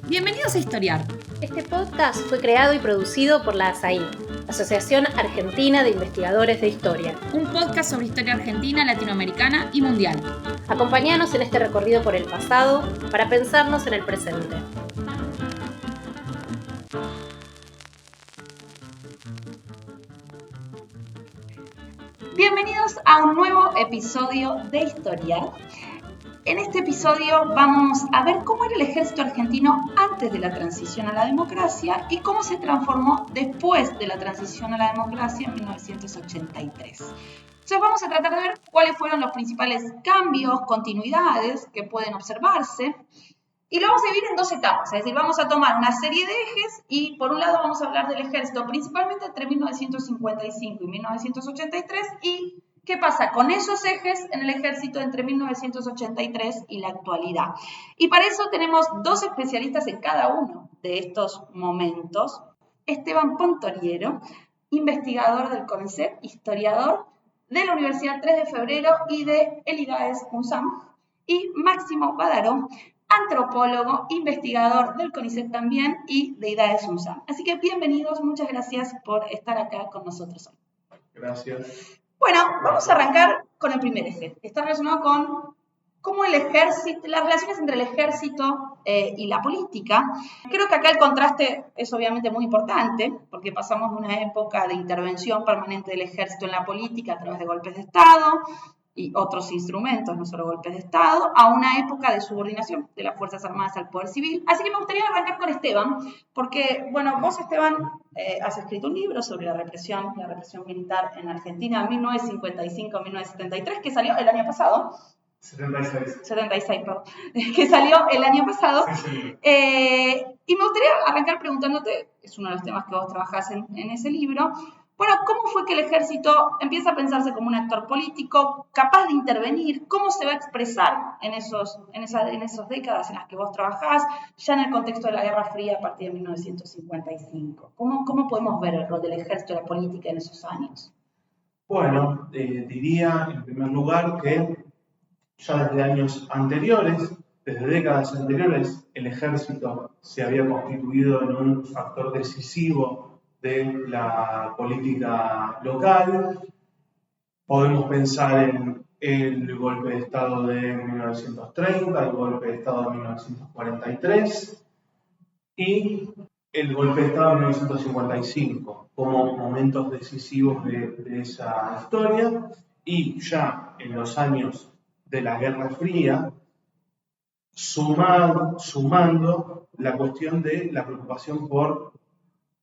Bienvenidos a Historiar. Este podcast fue creado y producido por la ASAI, Asociación Argentina de Investigadores de Historia. Un podcast sobre historia argentina, latinoamericana y mundial. Acompáñanos en este recorrido por el pasado para pensarnos en el presente. Bienvenidos a un nuevo episodio de Historiar. En este episodio vamos a ver cómo era el ejército argentino antes de la transición a la democracia y cómo se transformó después de la transición a la democracia en 1983. Entonces vamos a tratar de ver cuáles fueron los principales cambios, continuidades que pueden observarse. Y lo vamos a dividir en dos etapas, es decir, vamos a tomar una serie de ejes y por un lado vamos a hablar del ejército principalmente entre 1955 y 1983 y qué pasa con esos ejes en el ejército entre 1983 y la actualidad. Y para eso tenemos dos especialistas en cada uno de estos momentos. Esteban Pontoriero, investigador del CONICET, historiador de la Universidad 3 de Febrero y de el IDAES UNSAM, y Máximo Badaró, antropólogo, investigador del CONICET también y de IDAES UNSAM. Así que bienvenidos, muchas gracias por estar acá con nosotros hoy. Gracias. Bueno, vamos a arrancar con el primer eje. Está relacionado con cómo el ejército, las relaciones entre el ejército y la política. Creo que acá el contraste es obviamente muy importante, porque pasamos de una época de intervención permanente del ejército en la política a través de golpes de Estado y otros instrumentos, no solo golpes de Estado, a una época de subordinación de las Fuerzas Armadas al poder civil. Así que me gustaría arrancar con Esteban, porque, bueno, vos, Esteban, has escrito un libro sobre la represión militar en Argentina, 1955-1973, que salió el año pasado. 76, perdón. Que salió el año pasado. Sí. Y me gustaría arrancar preguntándote, es uno de los temas que vos trabajás en ese libro, bueno, ¿cómo fue que el ejército empieza a pensarse como un actor político capaz de intervenir? ¿Cómo se va a expresar en esas décadas en las que vos trabajás, ya en el contexto de la Guerra Fría a partir de 1955? ¿Cómo podemos ver el rol del ejército y la política en esos años? Bueno, diría en primer lugar que ya desde años anteriores, desde décadas anteriores, el ejército se había constituido en un factor decisivo de la política local. Podemos pensar en el golpe de Estado de 1930, el golpe de Estado de 1943 y el golpe de Estado de 1955 como momentos decisivos de esa historia. Y ya en los años de la Guerra Fría, sumando la cuestión de la preocupación por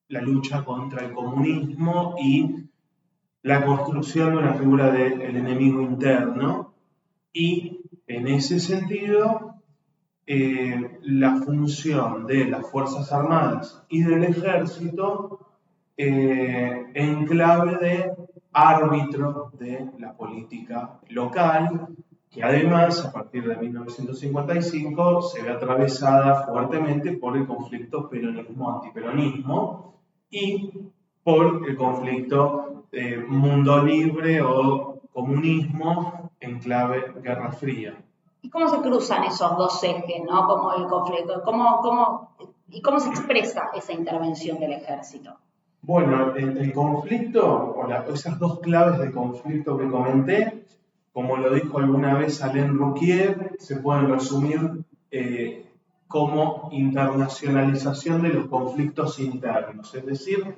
la lucha contra el comunismo y la construcción de una figura del enemigo interno. Y en ese sentido, la función de las Fuerzas Armadas y del Ejército en clave de árbitro de la política local, que además, a partir de 1955, se ve atravesada fuertemente por el conflicto peronismo-antiperonismo y por el conflicto mundo libre o comunismo en clave Guerra Fría. ¿Y cómo se cruzan esos dos ejes, ¿no? Como el conflicto, ¿y cómo se expresa esa intervención del ejército? Bueno, el conflicto, o esas dos claves de conflicto que comenté, como lo dijo alguna vez Alain Rouquier, se pueden resumir como internacionalización de los conflictos internos. Es decir,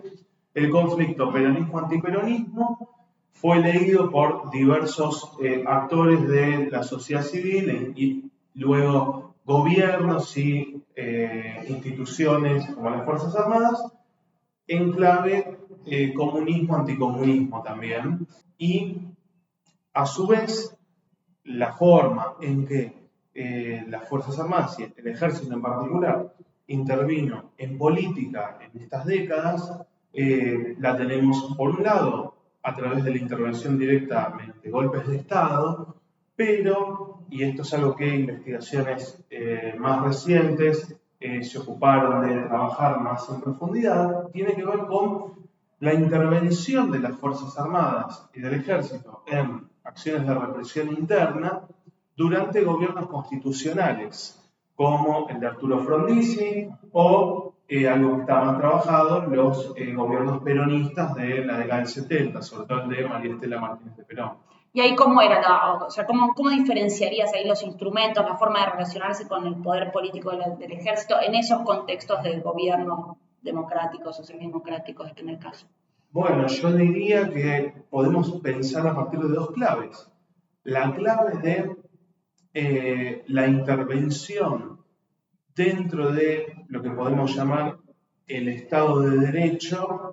el conflicto peronismo-antiperonismo fue leído por diversos actores de la sociedad civil y luego gobiernos y instituciones como las Fuerzas Armadas, en clave comunismo-anticomunismo también. Y a su vez, la forma en que las Fuerzas Armadas y el Ejército en particular intervino en política en estas décadas, la tenemos por un lado a través de la intervención directa mediante golpes de Estado, pero, y esto es algo que investigaciones más recientes se ocuparon de trabajar más en profundidad, tiene que ver con la intervención de las Fuerzas Armadas y del Ejército en acciones de represión interna durante gobiernos constitucionales, como el de Arturo Frondizi, o algo que está más trabajado, los gobiernos peronistas de la década del 70, sobre todo el de María Estela Martínez de Perón. ¿Y ahí cómo era o sea, cómo diferenciarías ahí los instrumentos, la forma de relacionarse con el poder político del ejército en esos contextos de gobiernos democráticos, socialdemocráticos, en el caso? Bueno, yo diría que podemos pensar a partir de dos claves. La clave de la intervención dentro de lo que podemos llamar el Estado de Derecho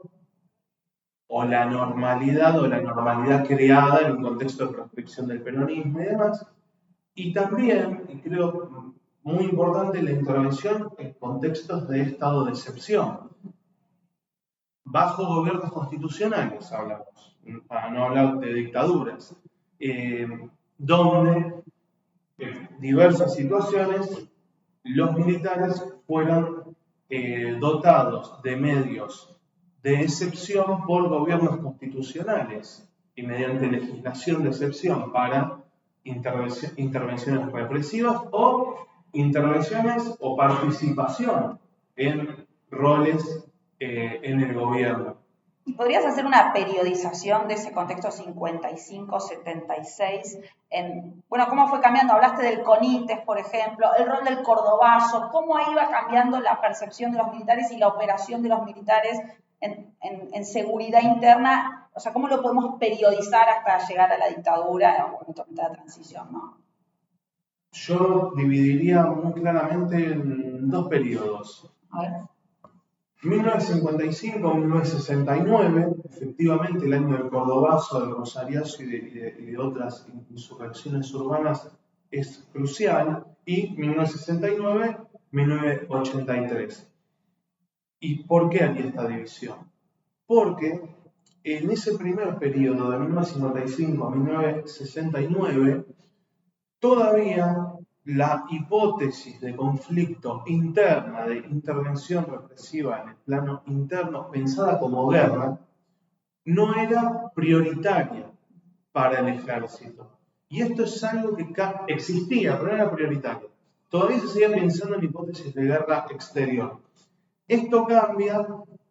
o la normalidad creada en un contexto de proscripción del peronismo y demás. Y también, y creo muy importante, la intervención en contextos de estado de excepción. Bajo gobiernos constitucionales hablamos, para no hablar de dictaduras, donde en diversas situaciones los militares fueron dotados de medios de excepción por gobiernos constitucionales y mediante legislación de excepción para intervenciones represivas o intervenciones o participación en roles en el gobierno. ¿Y podrías hacer una periodización de ese contexto 55-76? Bueno, ¿cómo fue cambiando? Hablaste del CONITES, por ejemplo, el rol del cordobazo, cómo iba cambiando la percepción de los militares y la operación de los militares en seguridad interna. O sea, ¿cómo lo podemos periodizar hasta llegar a la dictadura o a la transición, ¿no? Yo dividiría muy claramente en dos periodos. A ver. 1955-1969, efectivamente el año del Cordobazo, del Rosariazo y de otras insurrecciones urbanas es crucial, y 1969-1983. ¿Y por qué hay esta división? Porque en ese primer periodo de 1955 a 1969, todavía la hipótesis de conflicto interna, de intervención represiva en el plano interno, pensada como guerra, no era prioritaria para el ejército. Y esto es algo que existía, pero no era prioritario. Todavía se seguía pensando en hipótesis de guerra exterior. Esto cambia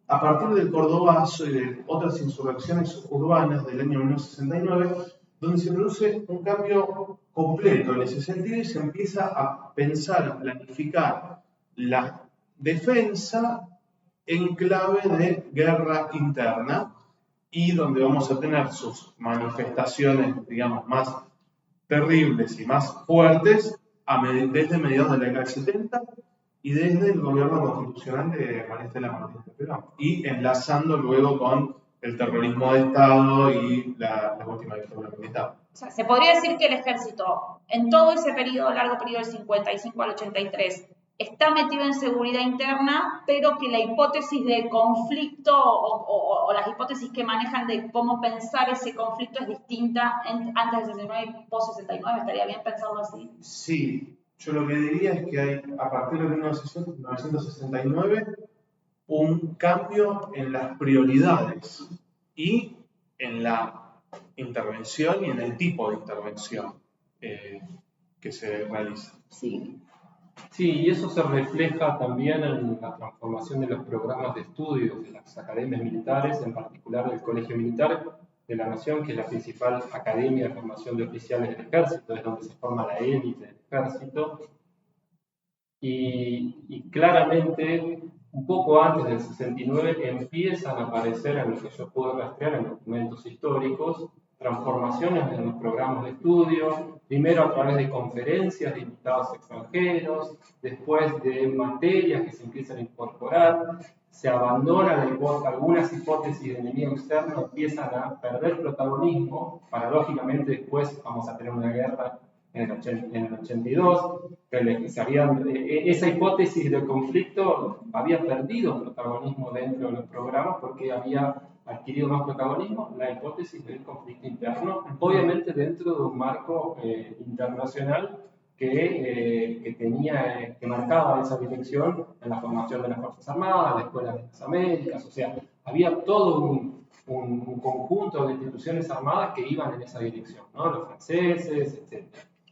a partir del Cordobazo y de otras insurrecciones urbanas del año 1969, donde se produce un cambio completo en ese sentido y se empieza a pensar, a planificar la defensa en clave de guerra interna, y donde vamos a tener sus manifestaciones, digamos, más terribles y más fuertes desde mediados de la década del 70 y desde el gobierno constitucional de María Estela Martínez de Perón, y enlazando luego con el terrorismo de Estado y la última dictadura militar. O sea, se podría decir que el ejército, en todo ese largo periodo del 55 al 83, está metido en seguridad interna, pero que la hipótesis de conflicto o las hipótesis que manejan de cómo pensar ese conflicto es distinta antes del 69 y post-69. ¿Estaría bien pensarlo así? Sí, yo lo que diría es que hay, a partir de 1969, un cambio en las prioridades y en la intervención y en el tipo de intervención que se realiza. Sí. Sí, y eso se refleja también en la transformación de los programas de estudios de las academias militares, en particular del Colegio Militar de la Nación, que es la principal academia de formación de oficiales del ejército, es donde se forma la élite del ejército. Y claramente, un poco antes del 69, empiezan a aparecer en lo que yo puedo rastrear en documentos históricos, transformaciones en los programas de estudio, primero a través de conferencias de invitados extranjeros, después de materias que se empiezan a incorporar, se abandona algunas hipótesis de enemigo externo, empiezan a perder protagonismo, paradójicamente después vamos a tener una guerra en el 82, esa hipótesis del conflicto había perdido protagonismo dentro de los programas porque había adquirido más protagonismo la hipótesis del conflicto interno, obviamente dentro de un marco internacional que marcaba esa dirección en la formación de las Fuerzas Armadas, la Escuela de las Américas, o sea, había todo un conjunto de instituciones armadas que iban en esa dirección, ¿no? Los franceses, etc.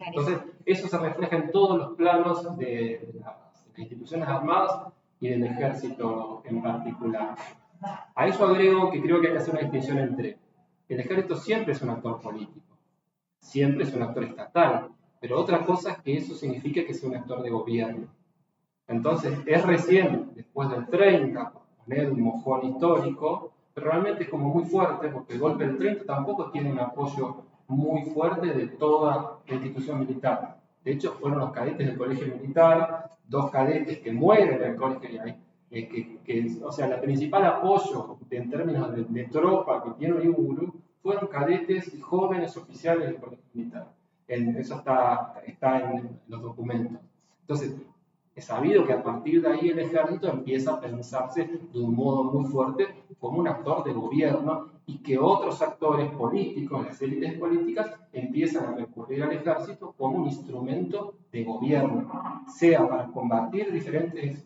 Entonces, eso se refleja en todos los planos de las instituciones armadas y del ejército en particular. A eso agrego que creo que hay que hacer una distinción entre el ejército siempre es un actor político, siempre es un actor estatal, pero otra cosa es que eso significa que sea un actor de gobierno. Entonces, es recién, después del 30, por poner un mojón histórico, pero realmente es como muy fuerte, porque el golpe del 30 tampoco tiene un apoyo muy fuerte de toda la institución militar. De hecho, fueron los cadetes del colegio militar, 2 cadetes que mueren en el colegio, o sea, el principal apoyo en términos de tropa que tiene Uriburu fueron cadetes y jóvenes oficiales del colegio militar. Eso está en los documentos. Entonces, es sabido que a partir de ahí el ejército empieza a pensarse de un modo muy fuerte como un actor de gobierno y que otros actores políticos, las élites políticas, empiezan a recurrir al ejército como un instrumento de gobierno, sea para combatir diferentes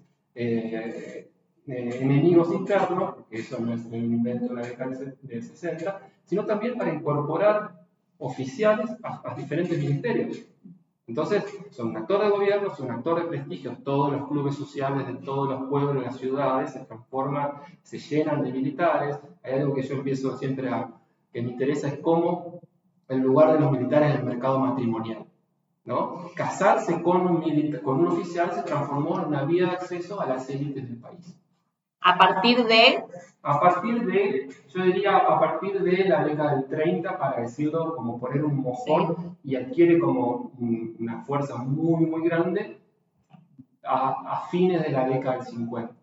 enemigos internos, porque eso no es un invento de la década del 60, sino también para incorporar oficiales a diferentes ministerios. Entonces, son un actor de gobierno, son un actor de prestigio. Todos los clubes sociales de todos los pueblos de las ciudades se transforman, se llenan de militares. Hay algo que yo empiezo siempre que me interesa, es cómo el lugar de los militares en el mercado matrimonial, ¿no? Casarse con un oficial se transformó en una vía de acceso a las élites del país. A partir de, yo diría, a partir de la década del 30, para decirlo, como poner un mojón, y adquiere como una fuerza muy, muy grande a fines de la década del 50.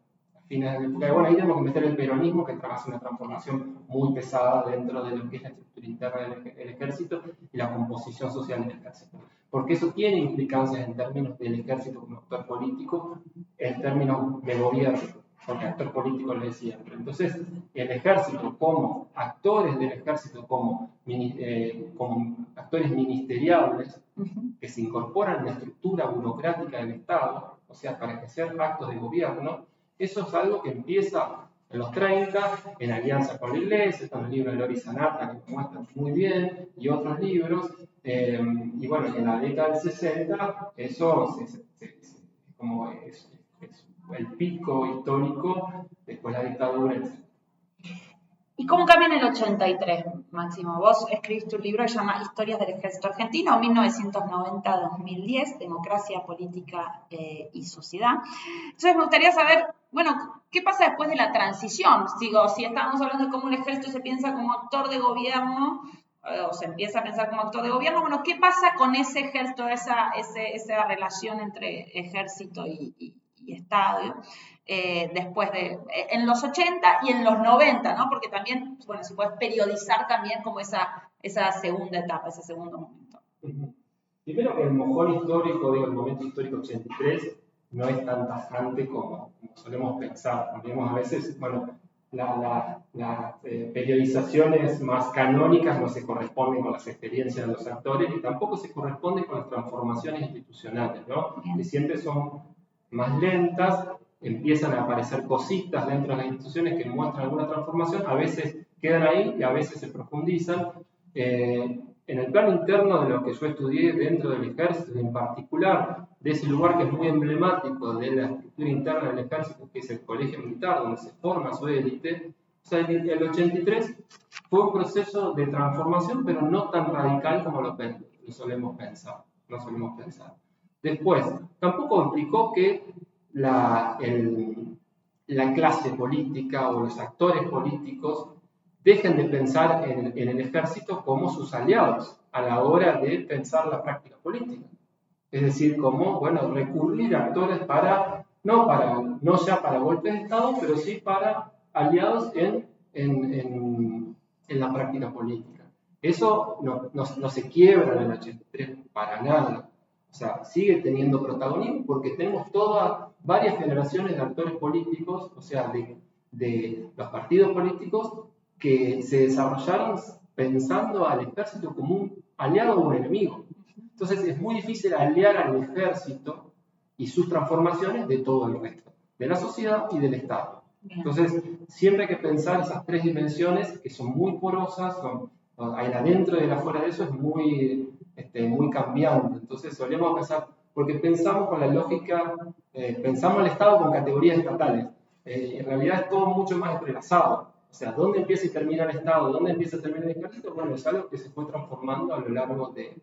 Bueno, ahí tenemos que meter el peronismo, que hace una transformación muy pesada dentro de lo que es la estructura interna del ejército y la composición social del ejército. Porque eso tiene implicancias en términos del ejército como actor político, en términos de gobierno, porque actor político lo es siempre. Entonces, el ejército como actores del ejército, como actores ministeriales, que se incorporan en la estructura burocrática del Estado, o sea, para que sean actos de gobierno, eso es algo que empieza en los 30, en alianza con la Iglesia, está en el libro de Lori Sanata, que lo muestra muy bien, y otros libros, y bueno, en la década del 60, eso es como es el pico histórico, después la dictadura, etc. ¿Y cómo cambia en el 83, Máximo? Vos escribiste un libro que se llama Historias del Ejército Argentino, 1990-2010, Democracia, Política y Sociedad. Entonces me gustaría saber, bueno, ¿qué pasa después de la transición? Digo, si estábamos hablando de cómo el ejército se piensa como actor de gobierno, o se empieza a pensar como actor de gobierno, bueno, ¿qué pasa con ese ejército, esa relación entre ejército y Estado? Después en los 80 y en los 90, ¿no? Porque también, bueno, se puede periodizar también como esa segunda etapa, ese segundo momento. Primero que el mojón histórico, el momento histórico 83, no es tan tajante como solemos pensar. Digamos, a veces, bueno, las periodizaciones más canónicas no se corresponden con las experiencias de los actores y tampoco se corresponden con las transformaciones institucionales, ¿no? Que siempre son más lentas, empiezan a aparecer cositas dentro de las instituciones que muestran alguna transformación, a veces quedan ahí y a veces se profundizan. En el plano interno de lo que yo estudié dentro del ejército, en particular de ese lugar que es muy emblemático de la estructura interna del ejército, que es el colegio militar, donde se forma su élite, o sea, el 83 fue un proceso de transformación, pero no tan radical como lo solemos pensar. Después, tampoco implicó que la clase política o los actores políticos dejen de pensar en el ejército como sus aliados a la hora de pensar la práctica política. Es decir, como, bueno, recurrir a actores no ya para golpes de Estado, pero sí para aliados en la práctica política. Eso no se quiebra en el 83 para nada. O sea, sigue teniendo protagonismo porque tenemos varias generaciones de actores políticos, o sea, de los partidos políticos que se desarrollaron pensando al ejército como un aliado o un enemigo. Entonces es muy difícil aliar al ejército y sus transformaciones de todo el resto, de la sociedad y del Estado. Entonces siempre hay que pensar esas tres dimensiones que son muy porosas, hay adentro y afuera de eso, es muy muy cambiante. Entonces solemos pensar, porque pensamos con la lógica, pensamos el Estado con categorías estatales. En realidad es todo mucho más entrelazado. O sea, ¿dónde empieza y termina el Estado? ¿Dónde empieza y termina el ejército? Bueno, es algo que se fue transformando a lo largo de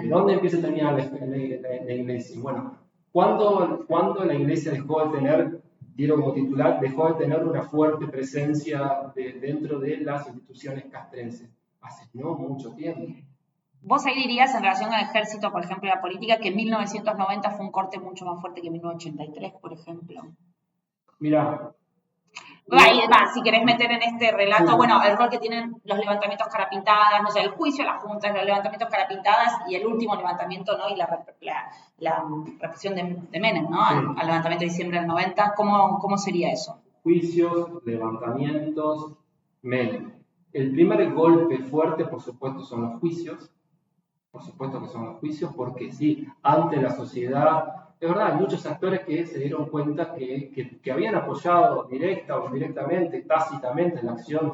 dónde empieza y termina la Iglesia. Bueno, ¿cuándo la Iglesia dejó de tener, dieron como titular, dejó de tener una fuerte presencia dentro de las instituciones castrenses? Hace no mucho tiempo. Vos ahí dirías en relación al ejército, por ejemplo, y la política, que en 1990 fue un corte mucho más fuerte que en 1983, por ejemplo. Mira. Si querés meter en este relato, sí. Bueno, el rol que tienen los levantamientos cara pintadas, no sé, el juicio, las juntas, los levantamientos cara pintadas y el último levantamiento, ¿no? Y la represión de Menem, ¿no? Sí. Al levantamiento de diciembre del 90, ¿cómo sería eso? Juicios, levantamientos, Menem. El primer golpe fuerte, por supuesto, son los juicios. Por supuesto que son los juicios, porque sí, ante la sociedad, de verdad, hay muchos actores que se dieron cuenta que habían apoyado directa o indirectamente, tácitamente, la acción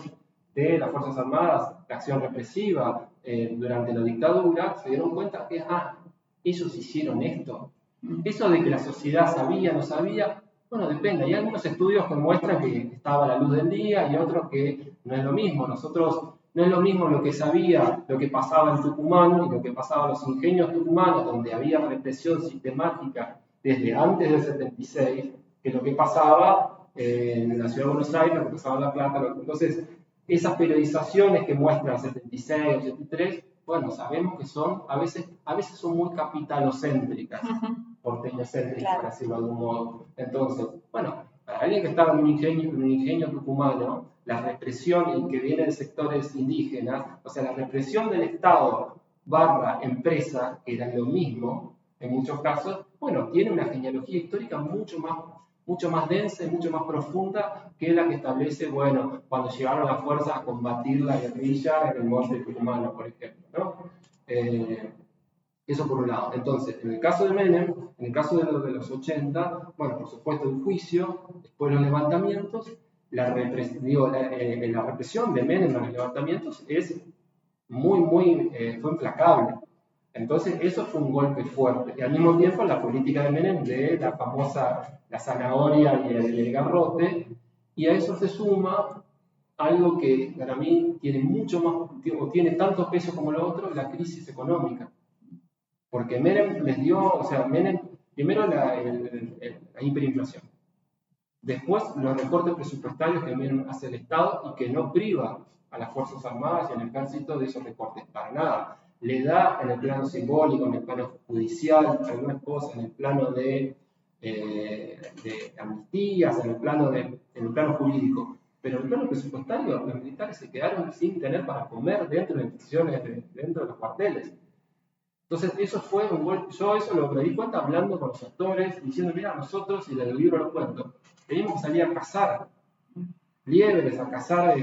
de las Fuerzas Armadas, la acción represiva durante la dictadura, se dieron cuenta que, ellos hicieron esto. Eso de que la sociedad sabía, no sabía, bueno, depende. Hay algunos estudios que muestran que estaba a la luz del día y otros que no es lo mismo. No es lo mismo lo que sabía, lo que pasaba en Tucumán y lo que pasaba en los ingenios tucumanos, donde había represión sistemática desde antes del 76, que lo que pasaba en la ciudad de Buenos Aires, lo que pasaba en La Plata. Entonces, esas periodizaciones que muestran 76, 83, bueno, sabemos que son, a veces son muy capitalocéntricas, porteñocéntricas, claro, para decirlo de algún modo. Entonces, bueno, para alguien que estaba en un ingenio tucumano, la represión que viene de sectores indígenas, o sea, la represión del Estado / empresa, que era lo mismo en muchos casos, bueno, tiene una genealogía histórica mucho más densa y mucho más profunda que la que establece, bueno, cuando llegaron las fuerzas a combatir la guerrilla en el monte tucumano, por ejemplo, ¿no? Eso por un lado. Entonces, en el caso de Menem, en el caso de los 80, bueno, por supuesto el juicio, después los levantamientos, la represión de Menem en los levantamientos es fue implacable. Entonces, eso fue un golpe fuerte. Y al mismo tiempo, la política de Menem de la famosa, la zanahoria y el garrote, y a eso se suma algo que para mí tiene mucho más, o tiene tanto peso como lo otro, la crisis económica. Porque Menem les dio, o sea, primero la hiperinflación. Después, los recortes presupuestarios que Menem hace el Estado y que no priva a las Fuerzas Armadas y al Ejército de esos recortes, para nada. Le da en el plano simbólico, en el plano judicial, algunas cosas, en el plano de amnistías, en el plano jurídico. Pero en el plano presupuestario, los militares se quedaron sin tener para comer dentro de instituciones, dentro de los cuarteles. Entonces, eso fue un golpe. Yo eso me di cuenta hablando con los actores, diciendo, mira, nosotros, y en el libro lo cuento, teníamos que salir a cazar liebres, a cazar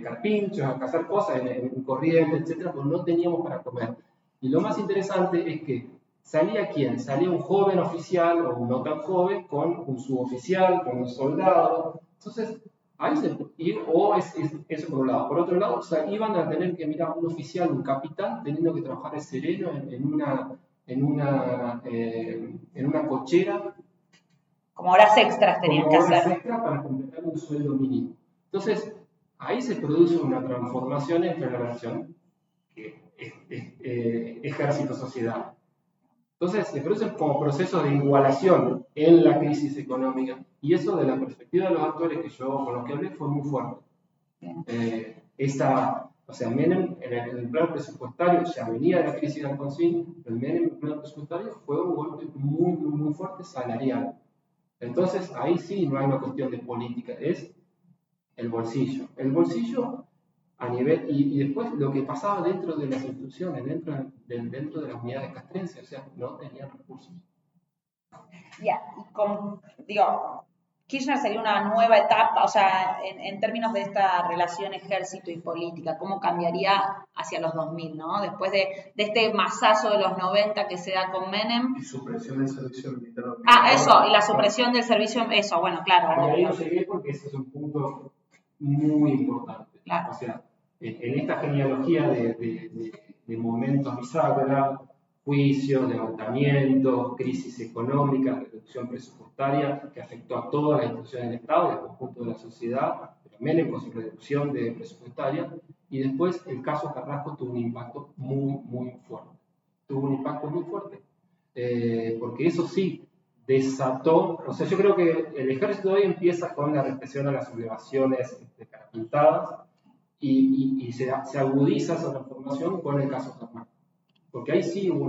carpinchos, a cazar cosas en corriente, etc., porque no teníamos para comer. Y lo más interesante es que ¿salía quién? Salía un joven oficial, o un no tan joven, con un suboficial, con un soldado. Entonces, eso por un lado. Por otro lado, o sea, iban a tener que mirar a un oficial, un capitán, teniendo que trabajar de sereno en una cochera. Como horas extras tenían que hacer. Horas extras para completar un sueldo mínimo. Entonces, ahí se produce una transformación entre la relación ejército-sociedad. Entonces, se producen como procesos de igualación en la crisis económica. Y eso, de la perspectiva de los actores con los que hablé, fue muy fuerte. O sea, Menem, en el plano presupuestario, ya venía de la crisis de Alfonsín, pero Menem, en el plano presupuestario, fue un golpe muy fuerte salarial. Entonces, ahí sí no hay una cuestión de política, es el bolsillo. El bolsillo a nivel, y después lo que pasaba dentro de las instituciones, dentro de las unidades castrenses, o sea, no tenían recursos. Kirchner sería una nueva etapa, o sea, en términos de esta relación ejército y política, ¿cómo cambiaría hacia los 2000, ¿no? Después de este masazo de los 90 que se da con Menem. Y supresión del servicio militar. Y la supresión del servicio, eso, bueno, claro. Y ahí no llegué porque ese es un punto muy importante. Claro. O sea, en esta genealogía de momentos bisagra, juicios, levantamientos, crisis económica, reducción presupuestaria que afectó a todas las instituciones del Estado y al conjunto de la sociedad, pero Menem con su reducción presupuestaria, y después el caso Carrasco tuvo un impacto muy fuerte. Tuvo un impacto muy fuerte, porque eso sí desató, o sea, yo creo que el ejército hoy empieza con la represión a las sublevaciones pintadas y se agudiza esa transformación con el caso Carrasco. Porque ahí sí hubo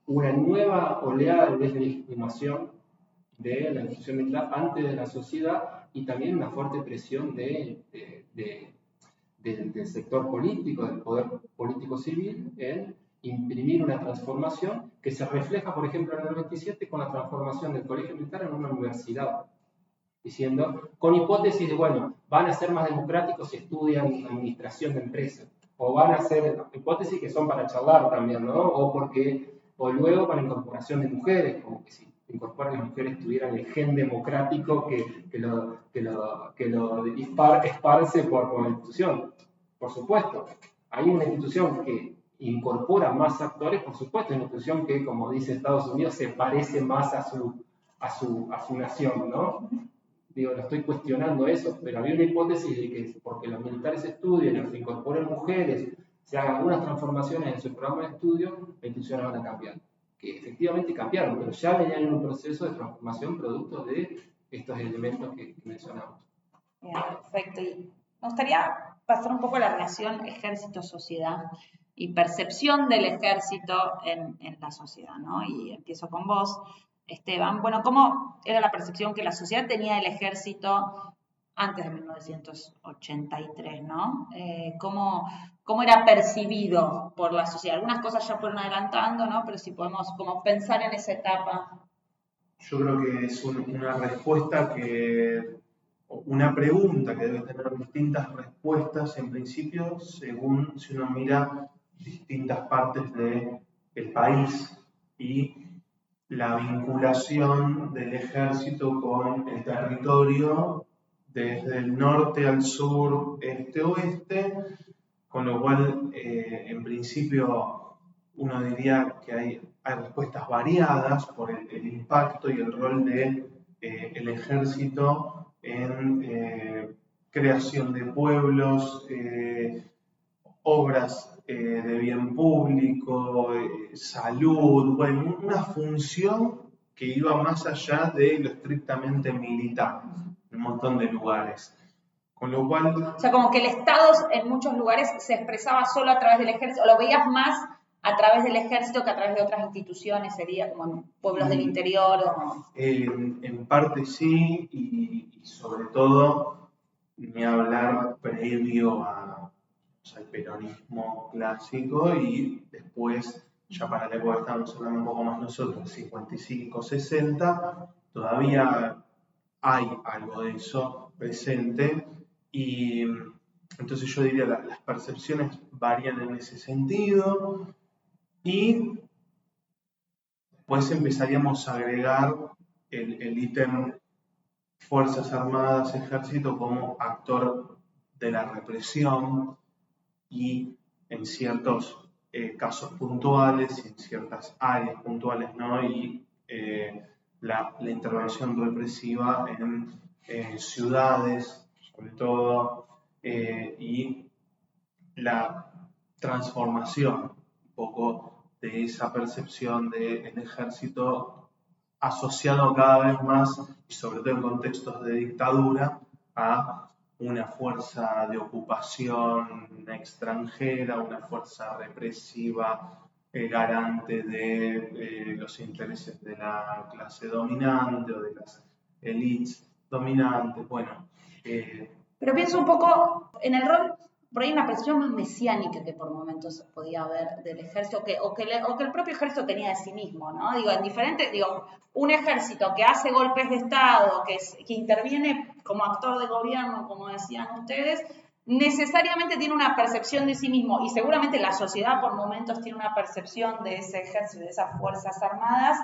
una nueva oleada de deslegitimación de la institución militar ante de la sociedad y también una fuerte presión del sector político, del poder político civil, en imprimir una transformación que se refleja, por ejemplo, en el 97 con la transformación del colegio militar en una universidad, diciendo, con hipótesis de, bueno, van a ser más democráticos si estudian administración de empresas, o van a ser hipótesis que son para charlar también, ¿no? O luego para incorporación de mujeres, como que si incorporan las mujeres tuvieran el gen democrático que lo esparce por la institución. Por supuesto, hay una institución que incorpora más actores, por supuesto, una institución que, como dice Estados Unidos, se parece más a su nación, ¿no? Digo, no estoy cuestionando eso, pero había una hipótesis de que porque los militares estudien, se incorporen mujeres, se hagan algunas transformaciones en su programa de estudio, las instituciones van a cambiar. Que efectivamente cambiaron, pero ya venían en un proceso de transformación producto de estos elementos que mencionamos. Bien, perfecto. Y me gustaría pasar un poco a la relación ejército-sociedad y percepción del ejército en la sociedad, ¿no? Y empiezo con vos, Esteban. Bueno, ¿cómo era la percepción que la sociedad tenía del ejército antes de 1983, ¿no? ¿Cómo era percibido por la sociedad? Algunas cosas ya fueron adelantando, ¿no? Pero si podemos como pensar en esa etapa. Yo creo que es una respuesta una pregunta que debe tener distintas respuestas en principio, según si uno mira distintas partes del país y la vinculación del ejército con el territorio desde el norte al sur, este-oeste, con lo cual, en principio, uno diría que hay respuestas variadas por el impacto y el rol del ejército en creación de pueblos, obras de bien público, salud, bueno, una función que iba más allá de lo estrictamente militar en un montón de lugares. Con lo cual... O sea, como que el Estado en muchos lugares se expresaba solo a través del ejército, o lo veías más a través del ejército que a través de otras instituciones, sería como en pueblos del interior. En parte sí, y sobre todo, ni hablar previo al peronismo clásico y después, ya para la época que estamos hablando un poco más nosotros, 55, 60, todavía hay algo de eso presente y entonces yo diría que las percepciones varían en ese sentido y después empezaríamos a agregar el ítem Fuerzas Armadas, Ejército como actor de la represión y en ciertos casos puntuales y en ciertas áreas puntuales, ¿no? Y la intervención represiva en ciudades, sobre todo, y la transformación un poco de esa percepción del ejército asociado cada vez más, y sobre todo en contextos de dictadura, a una fuerza de ocupación extranjera, una fuerza represiva, garante de los intereses de la clase dominante o de las élites dominantes. Bueno, pero pienso un poco en el rol, por ahí una percepción más mesiánica que por momentos podía haber del ejército, o que el propio ejército tenía de sí mismo, ¿no? Digo, en diferentes, un ejército que hace golpes de Estado, que interviene como actor de gobierno, como decían ustedes, necesariamente tiene una percepción de sí mismo, y seguramente la sociedad por momentos tiene una percepción de ese ejército, de esas fuerzas armadas,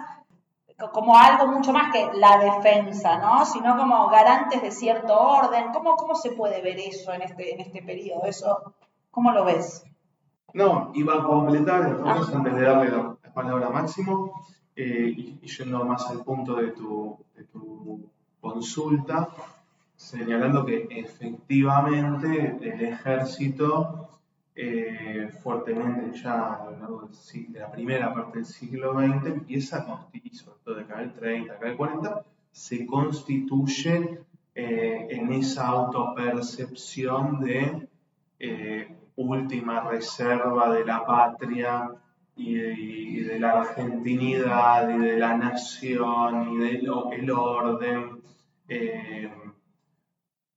como algo mucho más que la defensa, ¿no? Sino como garantes de cierto orden. ¿Cómo se puede ver eso en este periodo? Eso, ¿cómo lo ves? No, iba a completar entonces antes de darle la palabra Máximo, y yendo más al punto de tu consulta, señalando que efectivamente el ejército fuertemente ya a lo largo de la primera parte del siglo XX empieza a constituir, sobre todo de acá del 30, acá del 40, se constituye en esa autopercepción de última reserva de la patria y de la argentinidad y de la nación y del orden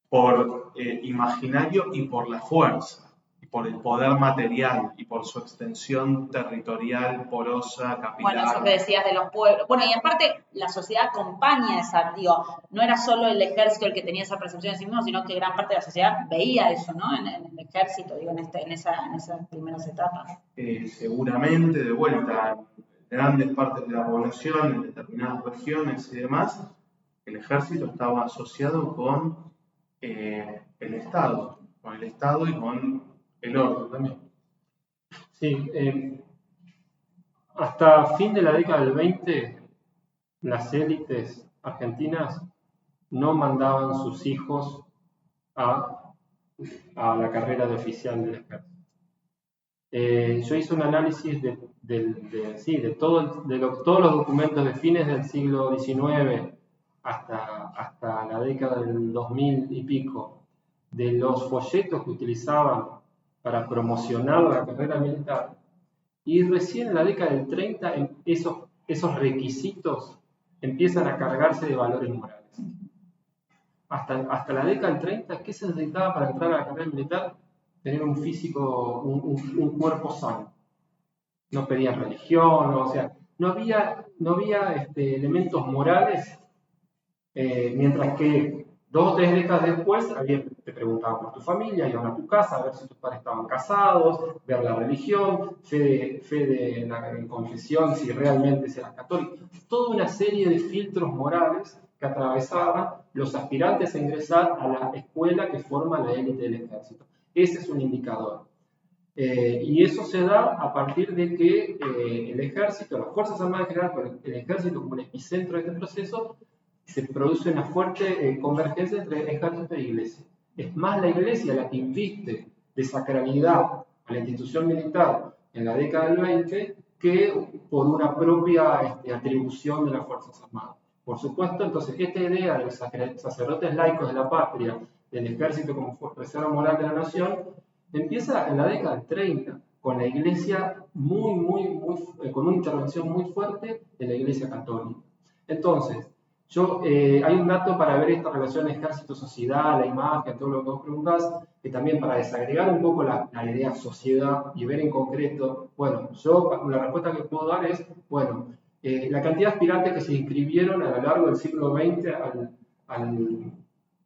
por imaginario y por la fuerza, y por el poder material y por su extensión territorial, porosa, capilar. Bueno, eso que decías de los pueblos. Bueno, y aparte la sociedad acompaña esa, digo, no era solo el ejército el que tenía esa percepción de sí mismo, sino que gran parte de la sociedad veía eso, ¿no? En el ejército, digo, en esas primeras etapas. Seguramente, de vuelta, en grandes partes de la población, en determinadas regiones y demás, el ejército estaba asociado con el Estado y con el orden también. Sí, hasta fin de la década del 20, las élites argentinas no mandaban sus hijos a la carrera de oficial del ejército. Yo hice un análisis de todos los documentos de fines del siglo XIX hasta la década del 2000 y pico, de los folletos que utilizaban para promocionar la carrera militar, y recién en la década del 30 esos requisitos empiezan a cargarse de valores morales. Hasta la década del 30, ¿qué se necesitaba para entrar a la carrera militar? Tener un físico, un cuerpo sano. No pedían religión, o sea, no había elementos morales, mientras que 2 o 3 décadas después te preguntaban por tu familia, iban a tu casa a ver si tus padres estaban casados, ver la religión, fe de la confesión, si realmente eras católico. Toda una serie de filtros morales que atravesaban los aspirantes a ingresar a la escuela que forma la élite del ejército. Ese es un indicador. Y eso se da a partir de que el ejército, las Fuerzas Armadas en general, pero el ejército como el epicentro de este proceso, se produce una fuerte convergencia entre ejército e iglesia. Es más la iglesia la que inviste de sacralidad a la institución militar en la década del 20 que por una propia atribución de las Fuerzas Armadas. Por supuesto, entonces, esta idea de los sacerdotes laicos de la patria, del ejército como reserva moral de la nación, empieza en la década del 30, con la iglesia con una intervención muy fuerte de la iglesia católica. Entonces, hay un dato para ver esta relación ejército-sociedad, la imagen, todo lo que vos preguntás, que también para desagregar un poco la idea sociedad y ver en concreto, bueno, la respuesta que puedo dar es, bueno, la cantidad de aspirantes que se inscribieron a lo largo del siglo XX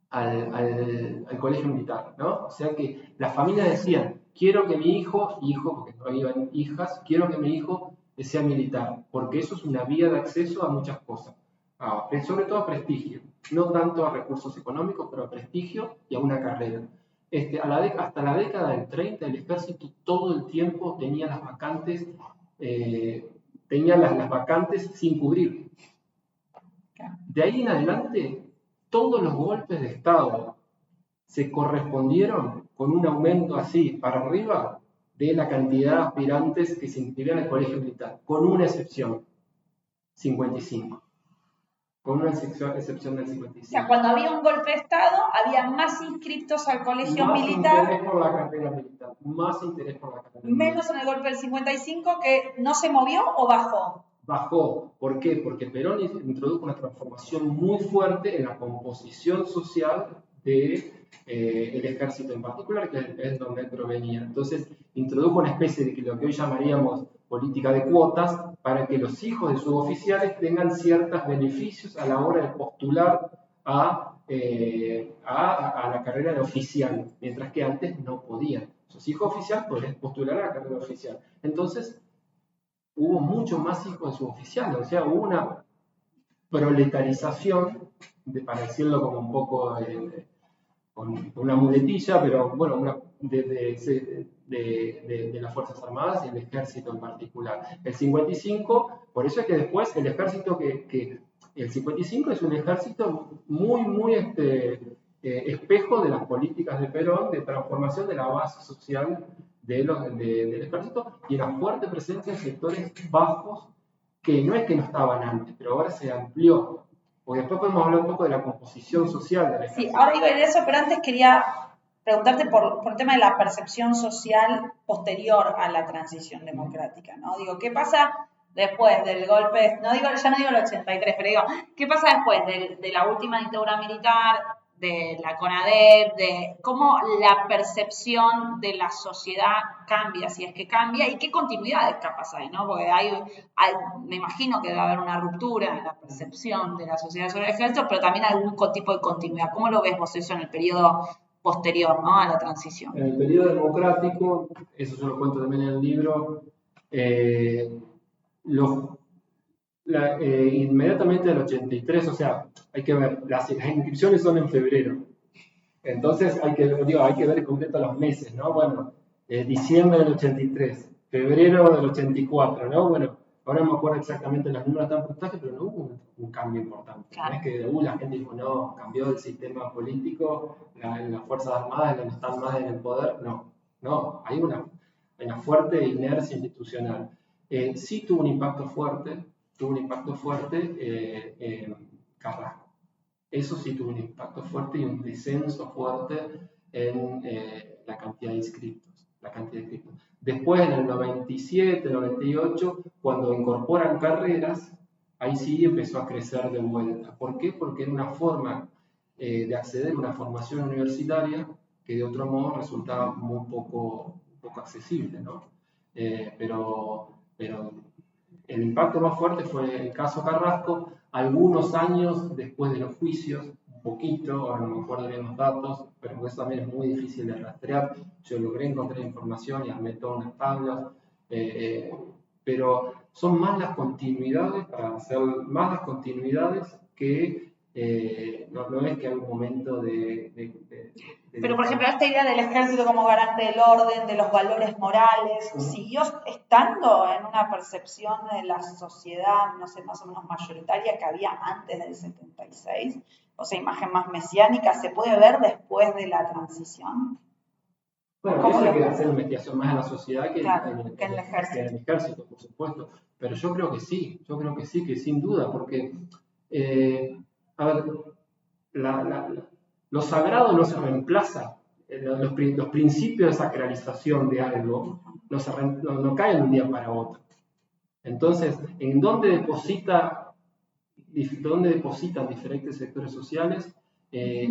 al colegio militar, ¿no? O sea que las familias decían, quiero que mi hijo, porque no iban hijas, quiero que mi hijo sea militar, porque eso es una vía de acceso a muchas cosas. Sobre todo a prestigio, no tanto a recursos económicos, pero a prestigio y a una carrera. Hasta la década del 30, el ejército todo el tiempo tenía las vacantes, las vacantes sin cubrir. De ahí en adelante, todos los golpes de Estado se correspondieron con un aumento así para arriba de la cantidad de aspirantes que se inscribían al colegio militar, con una excepción, 55. Con una excepción del 55. O sea, cuando había un golpe de Estado, había más inscriptos al colegio militar. Más interés por la carrera militar. Más interés por la carrera militar. Menos en el golpe del 55, que no se movió o bajó. Bajó. ¿Por qué? Porque Perón introdujo una transformación muy fuerte en la composición social del ejército en particular, que es donde él provenía. Entonces, introdujo una especie de lo que hoy llamaríamos política de cuotas, para que los hijos de suboficiales tengan ciertos beneficios a la hora de postular a la carrera de oficial, mientras que antes no podían. Sus hijos oficiales podían postular a la carrera de oficial. Entonces, hubo mucho más hijos de suboficiales, o sea, hubo una proletarización, para decirlo como un poco con una muletilla, pero bueno, de las Fuerzas Armadas y el Ejército en particular. El 55, por eso es que después el ejército el 55 es un ejército muy espejo de las políticas de Perón, de transformación de la base social del ejército y una fuerte presencia en sectores bajos que no es que no estaban antes, pero ahora se amplió. Porque después podemos hablar un poco de la composición social del ejército. Sí, ahora iba a ir a eso, pero antes quería preguntarte por el tema de la percepción social posterior a la transición democrática, ¿no? Digo, ¿qué pasa después del golpe? Ya no digo el 83, pero digo, ¿qué pasa después de la última dictadura militar, de la CONADEP, de cómo la percepción de la sociedad cambia, si es que cambia, y qué continuidades capaz hay, ¿no? Porque me imagino que debe haber una ruptura en la percepción de la sociedad sobre el ejército, pero también algún tipo de continuidad. ¿Cómo lo ves vos eso en el periodo posterior, ¿no?, a la transición? En el periodo democrático, eso yo lo cuento también en el libro, inmediatamente del 83, o sea, hay que ver, las inscripciones son en febrero, entonces hay que ver en concreto los meses, ¿no? Bueno, diciembre del 83, febrero del 84, ¿no? Bueno, ahora no me acuerdo exactamente los números tan puntuales, pero no hubo un cambio importante. Claro. No es que la gente dijo, no, cambió el sistema político, las Fuerzas Armadas no están más en el poder, no, hay una fuerte inercia institucional. Sí tuvo un impacto fuerte Carrasco. Eso sí tuvo un impacto fuerte y un descenso fuerte en la cantidad de inscriptos. Después, en el 97, 98, cuando incorporan carreras, ahí sí empezó a crecer de vuelta. ¿Por qué? Porque era una forma de acceder a una formación universitaria que de otro modo resultaba muy poco accesible, ¿no? Pero el impacto más fuerte fue el caso Carrasco, algunos años después de los juicios, un poquito, ahora no me acuerdo bien los datos, pero eso también es muy difícil de rastrear. Yo logré encontrar información y armé todas unas tablas, pero son más las continuidades, que no es que hay un momento Pero, por ejemplo, esta idea del ejército como garante del orden, de los valores morales, ¿siguió estando en una percepción de la sociedad, no sé, más o menos mayoritaria que había antes del 76? O sea, imagen más mesiánica, ¿se puede ver después de la transición? Bueno, eso hay que hacer investigación más en la sociedad que, claro, que en el ejército, por supuesto. Pero yo creo que sí, que sin duda, porque, a ver, lo sagrado no se reemplaza, los principios de sacralización de algo no caen de un día para otro. Entonces, ¿en dónde depositan diferentes sectores sociales qué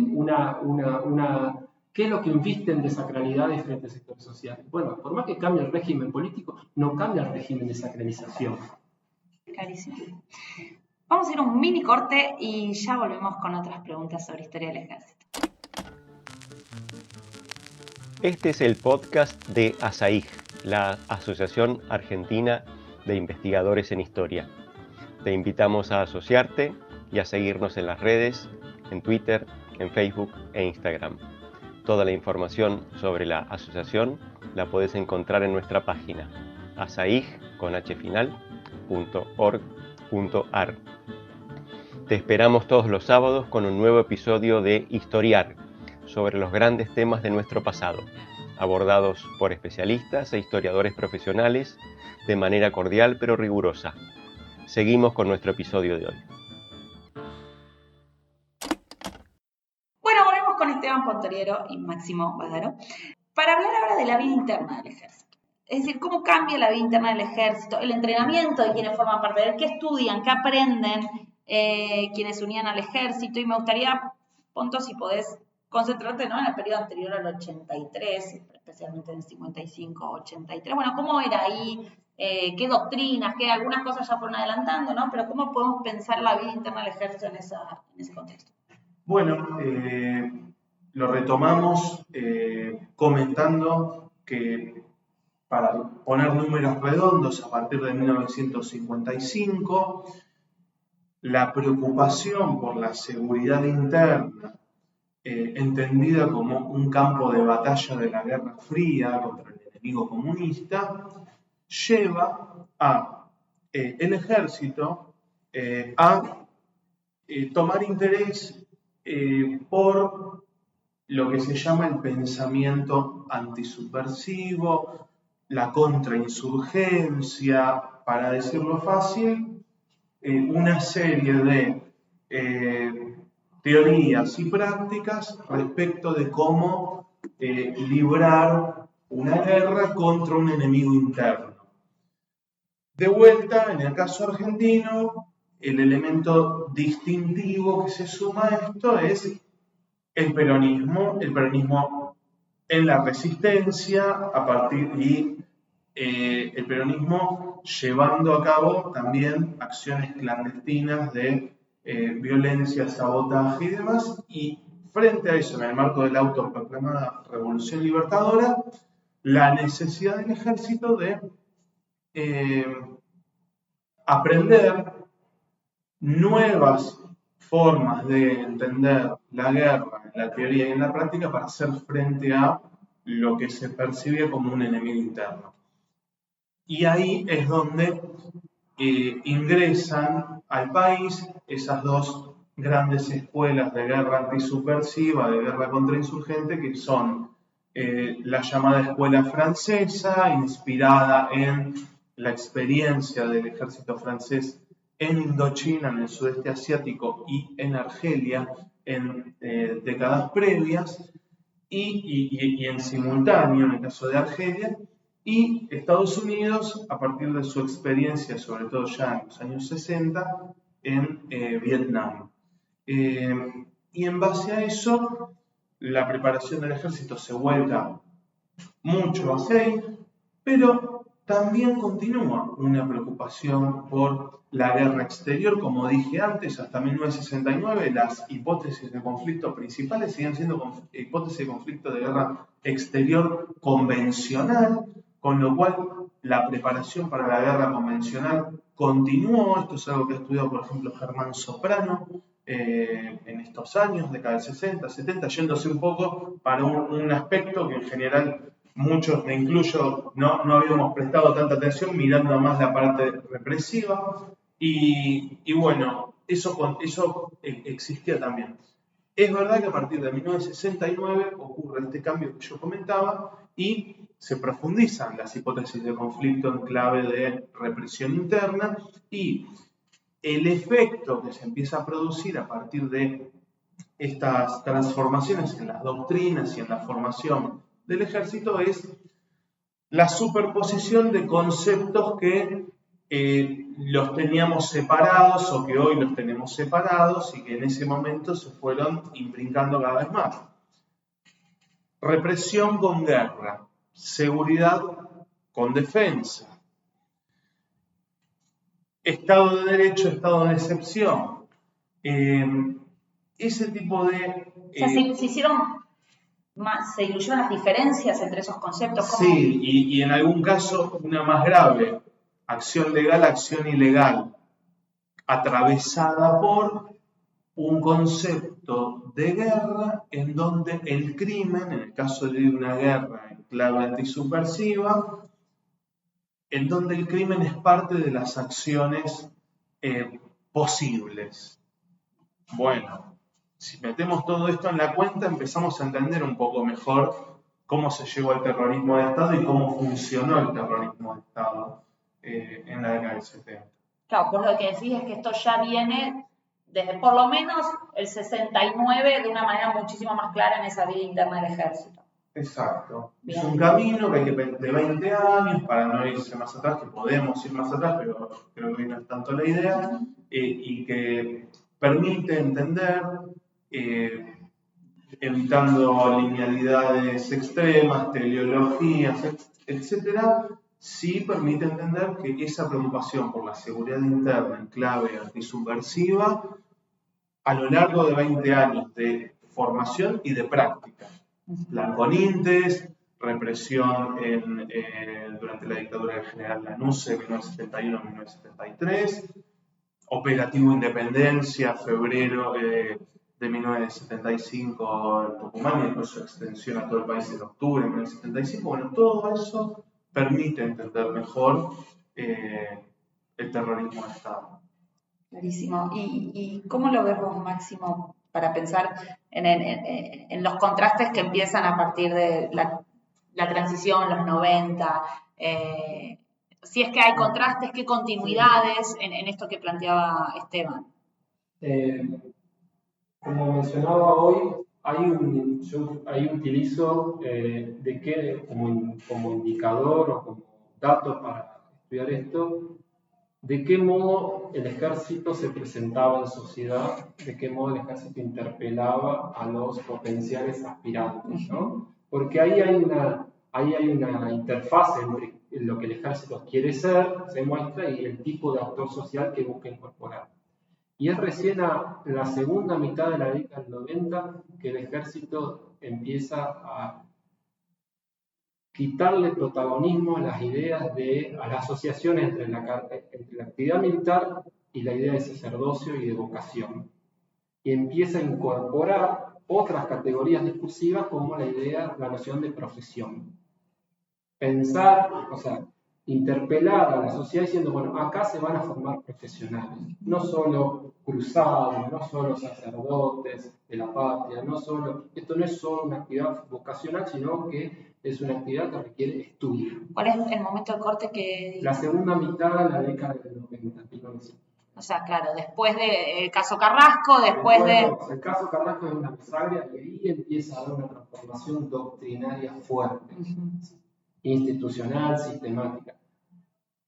es lo que invisten de sacralidad de diferentes sectores sociales? Bueno, por más que cambie el régimen político, no cambia el régimen de sacralización. Clarísimo. Vamos a ir a un mini corte y ya volvemos con otras preguntas sobre historia del ejército. Este es el podcast de ASAIG, la Asociación Argentina de Investigadores en Historia. Te invitamos a asociarte y a seguirnos en las redes, en Twitter, en Facebook e Instagram. Toda la información sobre la asociación la puedes encontrar en nuestra página asaig.org.ar. Te esperamos todos los sábados con un nuevo episodio de Historiar, sobre los grandes temas de nuestro pasado, abordados por especialistas e historiadores profesionales de manera cordial pero rigurosa. Seguimos con nuestro episodio de hoy. Bueno, volvemos con Esteban Pontoriero y Máximo Badaro para hablar ahora de la vida interna del ejército. Es decir, cómo cambia la vida interna del ejército, el entrenamiento de quienes forman parte de él, qué estudian, qué aprenden quienes unían al ejército. Y me gustaría, Ponto, si podés concentrarte, ¿no?, en el periodo anterior al 83, especialmente en el 55-83. Bueno, ¿cómo era ahí? ¿Qué doctrinas? Algunas cosas ya fueron adelantando, ¿no? Pero ¿cómo podemos pensar la vida interna del ejército en ese contexto? Bueno, lo retomamos comentando que, para poner números redondos, a partir de 1955, la preocupación por la seguridad interna entendida como un campo de batalla de la Guerra Fría contra el enemigo comunista, lleva a el ejército a tomar interés por lo que se llama el pensamiento antisubversivo, la contrainsurgencia, para decirlo fácil, una serie de teorías y prácticas respecto de cómo librar una guerra contra un enemigo interno. De vuelta, en el caso argentino, el elemento distintivo que se suma a esto es el peronismo en la resistencia a partir y el peronismo llevando a cabo también acciones clandestinas de violencia, sabotaje y demás, y frente a eso, en el marco de la autoproclamada Revolución Libertadora, la necesidad del ejército de aprender nuevas formas de entender la guerra en la teoría y en la práctica para hacer frente a lo que se percibe como un enemigo interno. Y ahí es donde ingresan al país esas dos grandes escuelas de guerra antisubversiva, de guerra contrainsurgente, que son la llamada escuela francesa, inspirada en la experiencia del ejército francés en Indochina, en el sudeste asiático y en Argelia en décadas previas, y en simultáneo, en el caso de Argelia, y Estados Unidos a partir de su experiencia, sobre todo ya en los años 60, en Vietnam. Y en base a eso, la preparación del ejército se vuelca mucho hacia ahí, pero también continúa una preocupación por la guerra exterior. Como dije antes, hasta 1969 las hipótesis de conflicto principales siguen siendo hipótesis de conflicto de guerra exterior convencional, con lo cual la preparación para la guerra convencional continuó. Esto es algo que ha estudiado, por ejemplo, Germán Soprano en estos años, década del 60, 70, yéndose un poco para un aspecto que en general muchos, me incluyo, no habíamos prestado tanta atención, mirando más la parte represiva, y bueno, eso existía también. Es verdad que a partir de 1969 ocurre este cambio que yo comentaba y se profundizan las hipótesis de conflicto en clave de represión interna, y el efecto que se empieza a producir a partir de estas transformaciones en las doctrinas y en la formación del ejército es la superposición de conceptos que los teníamos separados o que hoy los tenemos separados y que en ese momento se fueron imbrincando cada vez más. Represión con guerra, seguridad con defensa, Estado de Derecho, Estado de excepción. Ese tipo de... O sea, se hicieron más, se diluyeron las diferencias entre esos conceptos. ¿Cómo? Sí, y en algún caso una más grave, acción legal, acción ilegal, atravesada por un concepto de guerra en donde el crimen, en el caso de una guerra en clave antisubversiva, en donde el crimen es parte de las acciones posibles. Bueno, si metemos todo esto en la cuenta, empezamos a entender un poco mejor cómo se llegó al terrorismo de Estado y cómo funcionó el terrorismo de Estado en la década del 70. Claro, pues lo que decís es que esto ya viene desde por lo menos el 69 de una manera muchísimo más clara en esa vida interna del ejército. Exacto. Bien. Es un camino que hay que de 20 años para no irse más atrás, que podemos ir más atrás, pero creo que no es tanto la idea, y que permite entender, evitando linealidades extremas, teleologías, etcétera, sí permite entender que esa preocupación por la seguridad interna en clave antisubversiva, a lo largo de 20 años de formación y de práctica, plan con INTES, represión durante la dictadura del general Lanusse, 1971-1973, Operativo Independencia, febrero de 1975 en Tucumán y después su extensión a todo el país en octubre de 1975. Bueno, todo eso permite entender mejor el terrorismo de Estado. Clarísimo. ¿Y cómo lo ves vos, Máximo, para pensar en los contrastes que empiezan a partir de la transición, los 90? Si es que hay contrastes, ¿qué continuidades en esto que planteaba Esteban? Como mencionaba hoy, ahí utilizo como indicador o como dato para estudiar esto, de qué modo el ejército se presentaba en sociedad, de qué modo el ejército interpelaba a los potenciales aspirantes, ¿no? Porque ahí hay una interfaz entre lo que el ejército quiere ser, se muestra, y el tipo de actor social que busca incorporar. Y es recién en la segunda mitad de la década del 90 que el ejército empieza a quitarle protagonismo a las ideas a las asociaciones entre la actividad militar y la idea de sacerdocio y de vocación. Y empieza a incorporar otras categorías discursivas como la noción de profesión. Pensar, o sea, interpelar a la sociedad diciendo, bueno, acá se van a formar profesionales, no solo cruzados, no solo sacerdotes de la patria, esto no es solo una actividad vocacional, sino que es una actividad que requiere estudio. ¿Cuál es el momento de corte que...? La segunda mitad de la década del 90. O sea, claro, después del caso Carrasco, después de... El caso Carrasco es una bisagra y ahí empieza a haber una transformación doctrinaria fuerte, institucional, sistemática.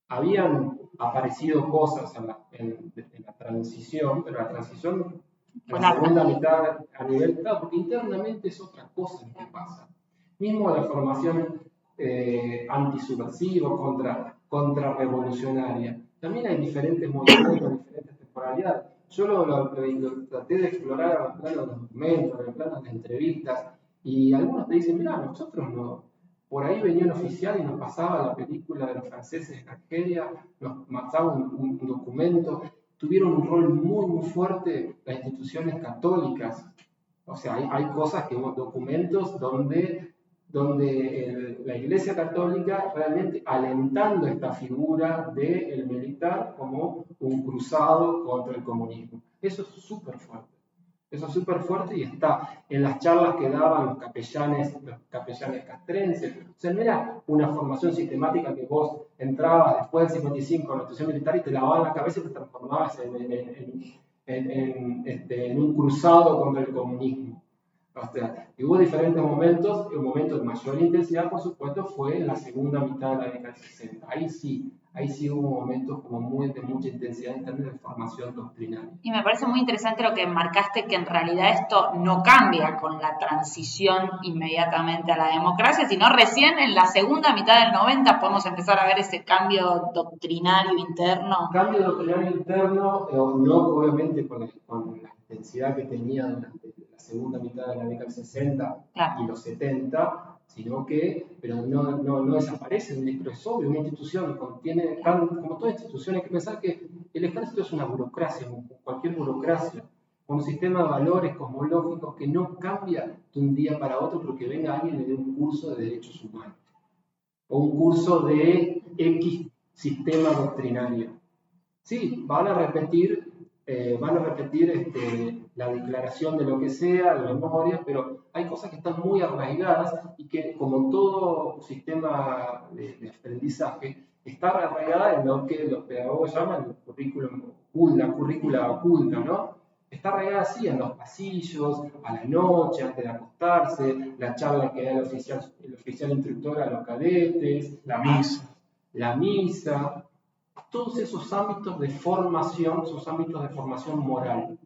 Habían aparecido cosas en la transición, pero la transición en la segunda mitad a nivel, claro, porque internamente es otra cosa lo que pasa. Mismo la formación antisubversiva, contrarrevolucionaria. También hay diferentes movimientos, diferentes temporalidades. Yo lo traté de explorar en el plano de los documentos, en el plano de las entrevistas, y algunos te dicen, mira, nosotros no. Por ahí venía un oficial y nos pasaba la película de los franceses en Argelia, nos pasaba un documento. Tuvieron un rol muy, muy fuerte las instituciones católicas. O sea, hay cosas que documentos donde la Iglesia Católica realmente alentando esta figura del militar como un cruzado contra el comunismo. Eso es súper fuerte. Eso es súper fuerte y está en las charlas que daban los capellanes castrenses. O sea, no era una formación sistemática que vos entrabas después del 55 en la institución militar y te lavaban la cabeza y te transformabas en un cruzado contra el comunismo. O sea, y hubo diferentes momentos, y un momento de mayor intensidad, por supuesto, fue en la segunda mitad de la década del 60. Ahí sí hubo momentos como de mucha intensidad en términos de formación doctrinaria. Y me parece muy interesante lo que marcaste, que en realidad esto no cambia con la transición inmediatamente a la democracia, sino recién en la segunda mitad del 90 podemos empezar a ver ese cambio doctrinario interno. Cambio doctrinario interno, no obviamente con la intensidad que tenía durante la segunda mitad de la década del 60 y los 70, sino que, pero no desaparece, pero es obvio, una institución contiene, como toda institución hay que pensar que el ejército es una burocracia, como cualquier burocracia, con un sistema de valores cosmológicos que no cambia de un día para otro porque venga alguien y le dé un curso de derechos humanos, o un curso de X sistema doctrinario. Sí, van a repetir la declaración de lo que sea, de memoria, pero hay cosas que están muy arraigadas y que, como todo sistema de aprendizaje, está arraigada en lo que los pedagogos llaman el currícula oculta, ¿no? Está arraigada así en los pasillos, a la noche, antes de acostarse, la charla que da el oficial instructor a los cadetes, la misa. Todos esos ámbitos de formación, esos ámbitos de formación moral.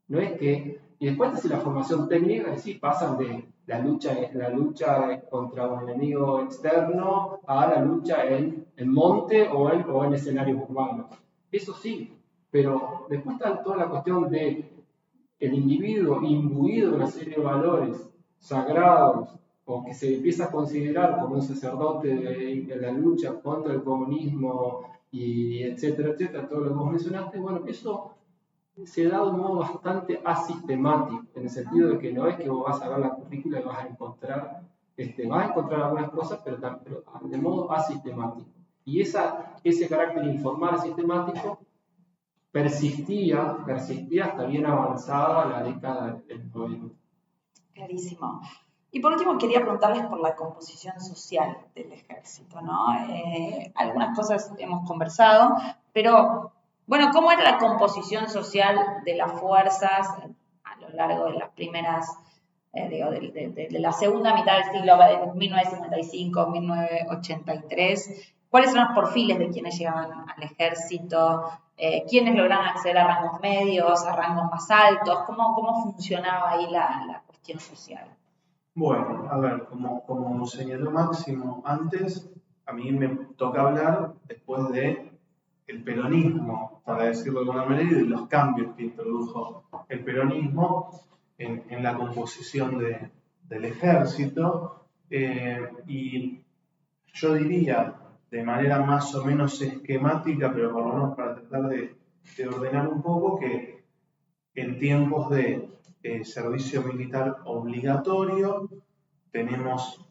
No es que, y después de la formación técnica, sí, pasan de la lucha contra un enemigo externo a la lucha en el monte o en escenarios urbanos. Eso sí, pero después está toda la cuestión de el individuo imbuido de una serie de valores sagrados, o que se empieza a considerar como un sacerdote de la lucha contra el comunismo, y etcétera, todo lo que vos mencionaste. Bueno, eso se da de un modo bastante asistemático, en el sentido de que no es que vos vas a ver la currícula y vas a encontrar algunas cosas, pero de modo asistemático. Y ese carácter informal sistemático persistía hasta bien avanzada la década del 90. Clarísimo. Y por último, quería preguntarles por la composición social del ejército, ¿no? Algunas cosas hemos conversado, pero, bueno, ¿cómo era la composición social de las fuerzas a lo largo de las primeras, de la segunda mitad del siglo, de 1955, 1983? ¿Cuáles son los perfiles de quienes llegaban al ejército? ¿Quiénes lograban acceder a rangos medios, a rangos más altos? ¿Cómo funcionaba ahí la cuestión social? Bueno, a ver, como señaló Máximo antes, a mí me toca hablar después de el peronismo, para decirlo de alguna manera, y de los cambios que introdujo el peronismo en la composición del ejército. Y yo diría, de manera más o menos esquemática, pero por lo menos para tratar de ordenar un poco, que en tiempos de servicio militar obligatorio tenemos,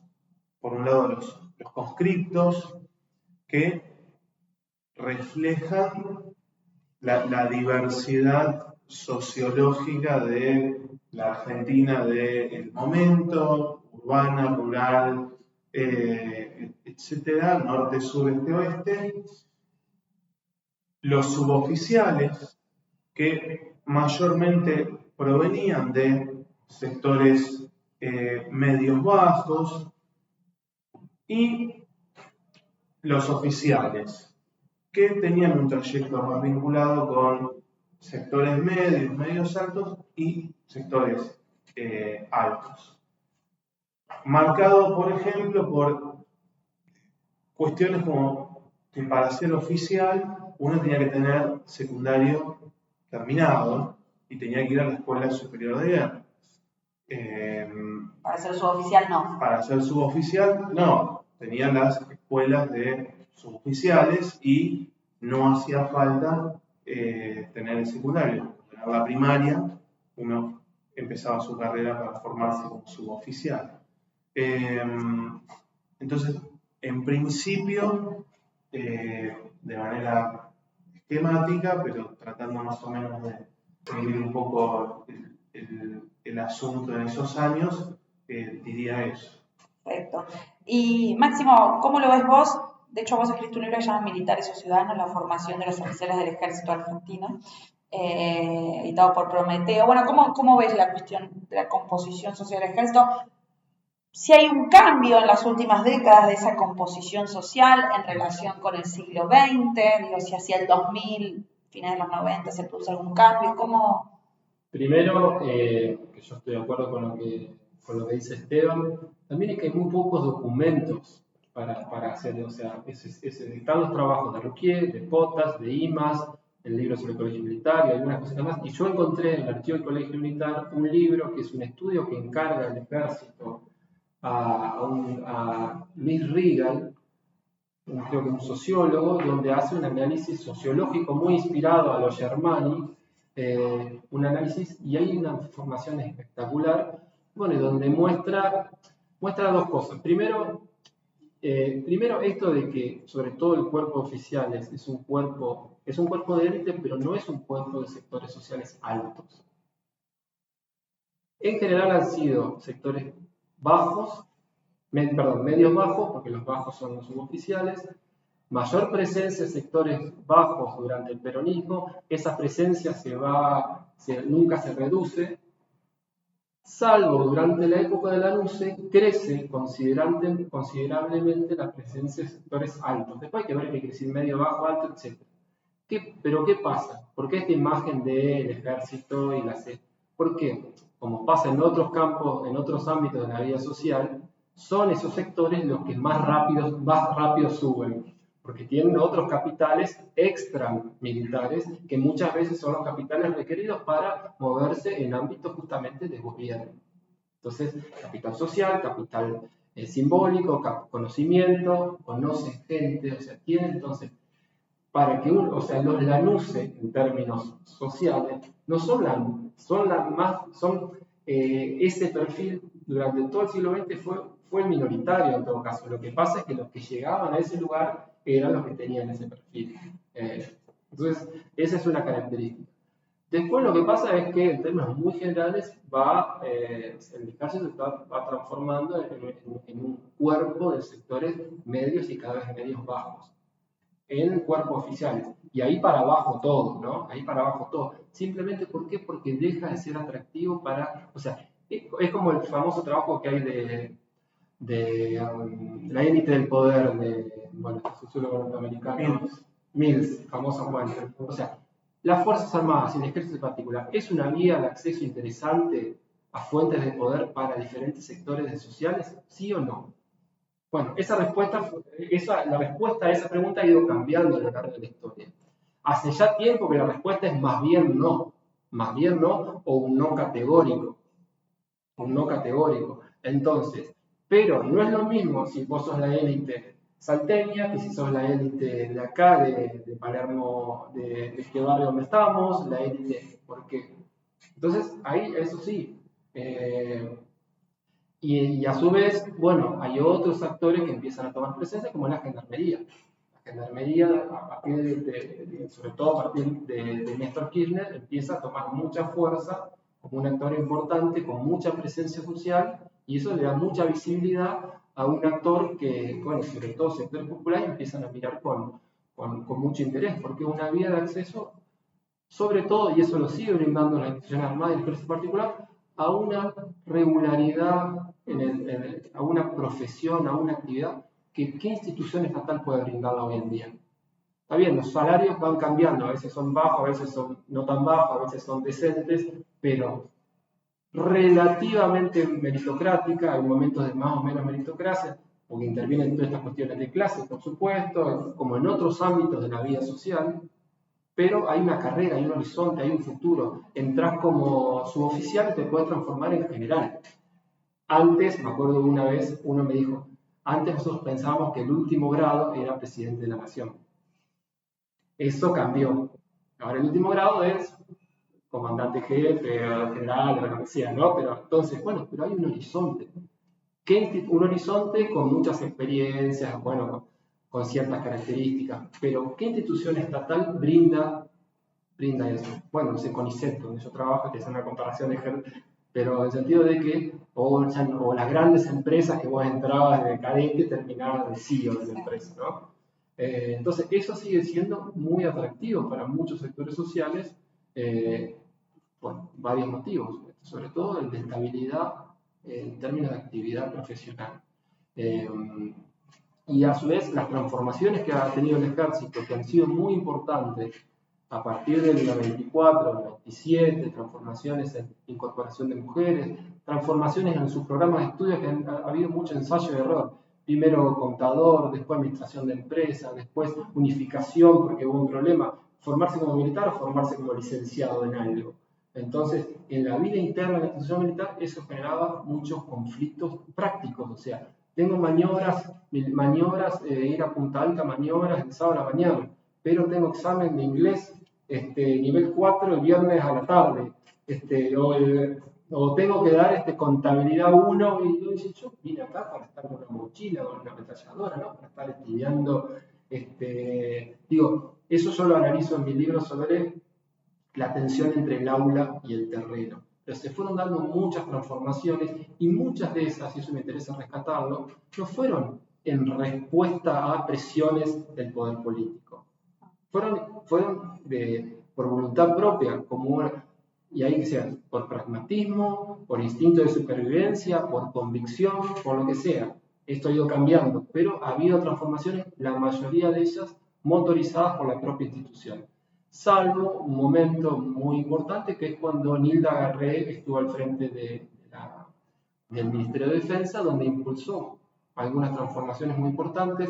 por un lado, los conscriptos que reflejan la diversidad sociológica de la Argentina del momento, urbana, rural, etcétera, norte, sur, este, oeste. Los suboficiales, que mayormente provenían de sectores medios bajos, y los oficiales, que tenían un trayecto más vinculado con sectores medios, medios altos y sectores altos. Marcado, por ejemplo, por cuestiones como que para ser oficial uno tenía que tener secundario terminado y tenía que ir a la Escuela Superior de Guerra. Para ser suboficial no. Para ser suboficial no. Tenían las escuelas de suboficiales y no hacía falta tener el secundario. En la primaria uno empezaba su carrera para formarse como suboficial. Entonces, en principio, de manera esquemática, pero tratando más o menos de seguir un poco el asunto en esos años, diría eso. Perfecto. Y Máximo, ¿cómo lo ves vos? De hecho, vos escribiste un libro que se llama Militares o Ciudadanos, la formación de los oficiales del ejército argentino, editado por Prometeo. Bueno, ¿cómo ves la cuestión de la composición social del ejército? Si hay un cambio en las últimas décadas de esa composición social en relación con el siglo XX, digo, si hacia el 2000, finales de los 90, se produce algún cambio, ¿cómo? Primero, que yo estoy de acuerdo con lo que dice Esteban, también es que hay muy pocos documentos para hacer, o sea, están los trabajos de Ruquier, de Potas, de IMAS, el libro sobre el colegio militar y algunas cosas más, y yo encontré en el archivo del colegio militar un libro que es un estudio que encarga el ejército a Luis Rigal, creo que un sociólogo, donde hace un análisis sociológico muy inspirado a los Germani, un análisis, y hay una información espectacular, bueno, donde muestra dos cosas. Primero, esto de que sobre todo el cuerpo oficial es un cuerpo de élite, pero no es un cuerpo de sectores sociales altos. En general han sido sectores bajos, medios bajos, porque los bajos son los suboficiales, mayor presencia de sectores bajos durante el peronismo, esa presencia nunca se reduce, salvo durante la época de la NUCE, crece considerablemente la presencia de sectores altos. Después hay que ver que crece medio, bajo, alto, etc. ¿Pero qué pasa? ¿Por qué esta imagen del ejército y la C? ¿Por qué? Como pasa en otros campos, en otros ámbitos de la vida social, son esos sectores los que más rápido suben, porque tienen otros capitales extramilitares que muchas veces son los capitales requeridos para moverse en ámbitos justamente de gobierno. Entonces, capital social, capital simbólico, conocimiento, conocen gente, o sea, tienen entonces para que uno, o sea, los LANUSE en términos sociales, no son ese perfil durante todo el siglo XX fue minoritario en todo caso. Lo que pasa es que los que llegaban a ese lugar eran los que tenían ese perfil. Entonces, esa es una característica. Después lo que pasa es que en términos muy generales el ejército se va transformando en un cuerpo de sectores medios y cada vez medios bajos, en cuerpos oficiales. Y ahí para abajo todo, ¿no? Ahí para abajo todo. Simplemente, ¿por qué? Porque deja de ser atractivo o sea, es como el famoso trabajo que hay de la élite del poder este sociólogo norteamericano, Mills, famoso Juan. O sea, las Fuerzas Armadas y el Ejército en particular, ¿es una vía de acceso interesante a fuentes de poder para diferentes sectores sociales? ¿Sí o no? Bueno, la respuesta a esa pregunta ha ido cambiando a lo largo de la historia. Hace ya tiempo que la respuesta es más bien no, o un no categórico. Entonces, pero no es lo mismo si vos sos la élite salteña que si sos la élite de acá, de Palermo, de este barrio donde estamos, la élite, ¿por qué? Entonces, ahí, eso sí. Y a su vez, bueno, hay otros actores que empiezan a tomar presencia, como la gendarmería. La gendarmería, sobre todo a partir de Néstor Kirchner, empieza a tomar mucha fuerza como un actor importante, con mucha presencia social, y eso le da mucha visibilidad a un actor que, bueno, sobre todo sectores populares empiezan a mirar con mucho interés, porque es una vía de acceso, sobre todo, y eso lo sigue brindando la institución armada y el ejército particular, a una regularidad, a una profesión, a una actividad que ¿qué institución estatal puede brindarla hoy en día? Está bien, los salarios van cambiando, a veces son bajos, a veces son no tan bajos, a veces son decentes, pero relativamente meritocrática, hay momentos de más o menos meritocracia, porque intervienen todas estas cuestiones de clase, por supuesto, como en otros ámbitos de la vida social, pero hay una carrera, hay un horizonte, hay un futuro. Entrás como suboficial y te puedes transformar en general. Antes, me acuerdo de una vez, uno me dijo, antes nosotros pensábamos que el último grado era presidente de la nación. Eso cambió. Ahora el último grado es comandante jefe, general, o lo que sea, ¿no? Pero entonces, bueno, pero hay un horizonte. Un horizonte con muchas experiencias, bueno, con ciertas características, pero ¿qué institución estatal brinda eso? Bueno, ese CONICET, donde yo trabajo, que es una comparación pero en el sentido de que, o las grandes empresas que vos entrabas de cadete, terminabas de CEO de la empresa, ¿no? Entonces, eso sigue siendo muy atractivo para muchos sectores sociales por varios motivos, sobre todo el de estabilidad en términos de actividad profesional. Y a su vez, las transformaciones que ha tenido el ejército, que han sido muy importantes a partir del 94, el 97, transformaciones en incorporación de mujeres, transformaciones en sus programas de estudio, que ha habido mucho ensayo y error. Primero contador, después administración de empresas, después unificación, porque hubo un problema, formarse como militar o formarse como licenciado en algo. Entonces, en la vida interna de la institución militar, eso generaba muchos conflictos prácticos, o sea, tengo maniobras, ir a Punta Alta, maniobras el sábado a la mañana, pero tengo examen de inglés nivel 4 el viernes a la tarde, o tengo que dar contabilidad 1, y yo vine acá para estar con una mochila, con una ametralladora, ¿no? Para estar estudiando, digo, eso yo lo analizo en mi libro sobre la tensión entre el aula y el terreno. Pero se fueron dando muchas transformaciones y muchas de esas, y eso me interesa rescatarlo, no fueron en respuesta a presiones del poder político. Fueron por voluntad propia, y ahí que sea, por pragmatismo, por instinto de supervivencia, por convicción, por lo que sea. Esto ha ido cambiando, pero ha habido transformaciones, la mayoría de ellas motorizadas por la propia institución. Salvo un momento muy importante, que es cuando Nilda Garré estuvo al frente del Ministerio de Defensa, donde impulsó algunas transformaciones muy importantes,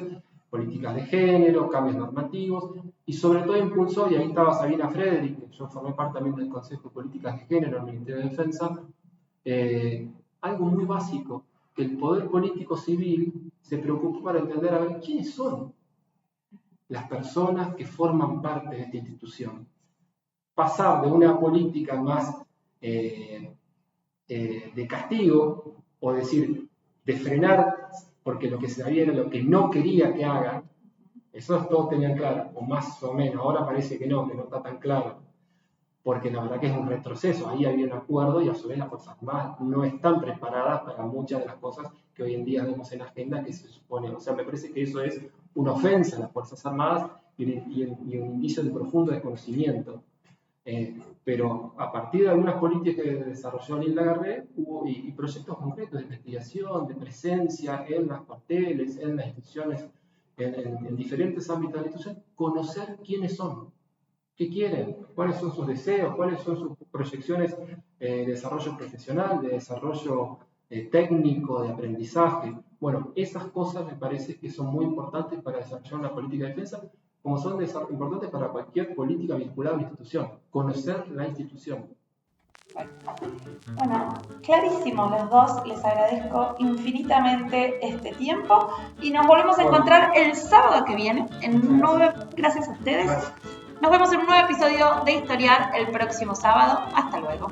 políticas de género, cambios normativos, y sobre todo impulsó, y ahí estaba Sabina Frederick, yo formé parte también del Consejo de Políticas de Género del Ministerio de Defensa, algo muy básico, que el poder político civil se preocupó para entender a ver quiénes son las personas que forman parte de esta institución. Pasar de una política más de castigo, o decir, de frenar, porque lo que se sabía era lo que no quería que hagan, eso todos tenían claro, o más o menos. Ahora parece que no está tan claro, porque la verdad que es un retroceso. Ahí había un acuerdo y a su vez las Fuerzas Armadas no están preparadas para muchas de las cosas que hoy en día vemos en la agenda que se supone. O sea, me parece que eso es una ofensa a las Fuerzas Armadas y un indicio de profundo desconocimiento. Pero a partir de algunas políticas que desarrolló Nilda Garré hubo y proyectos concretos de investigación, de presencia en los cuarteles, en las instituciones, en diferentes ámbitos de la institución, conocer quiénes son, qué quieren, cuáles son sus deseos, cuáles son sus proyecciones de desarrollo profesional, de desarrollo técnico, de aprendizaje. Bueno, esas cosas me parece que son muy importantes para desarrollar una política de defensa, como son importantes para cualquier política vinculada a una institución, conocer la institución. Bueno, clarísimo los dos, les agradezco infinitamente este tiempo y nos volvemos a encontrar el sábado que viene en un nuevo, gracias a ustedes. Nos vemos en un nuevo episodio de Historiar el próximo sábado. Hasta luego.